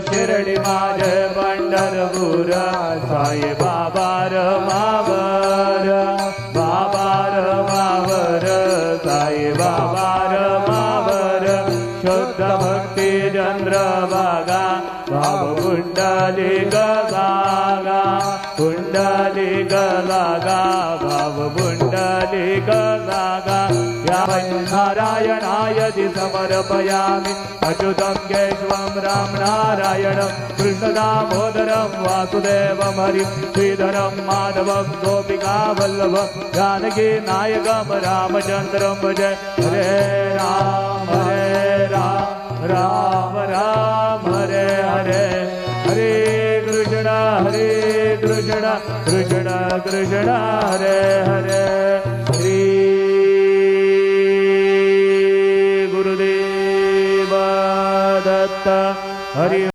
शिर्डी माझे पंढरपूर साई बाबा रमावर बाबा रमावर साई बाबा रमावर शुद्ध भक्ती चंद्रभागा भाव कुंडली गागा कुंडली गागा भाव कुंडली गागा या नारायणाय समर्पयामि अच्युतं केशवं राम नारायणं कृष्णदामोदरं वासुदेवं हरिं श्रीधरं माधवं गोपिकावल्लभं जानकी नायकं रामचन्द्रं भजे हरे राम राम राम हरे हरे हरे कृष्ण कृष्ण कृष्ण हरे हरे श्री गुरुदेव दत्त हरि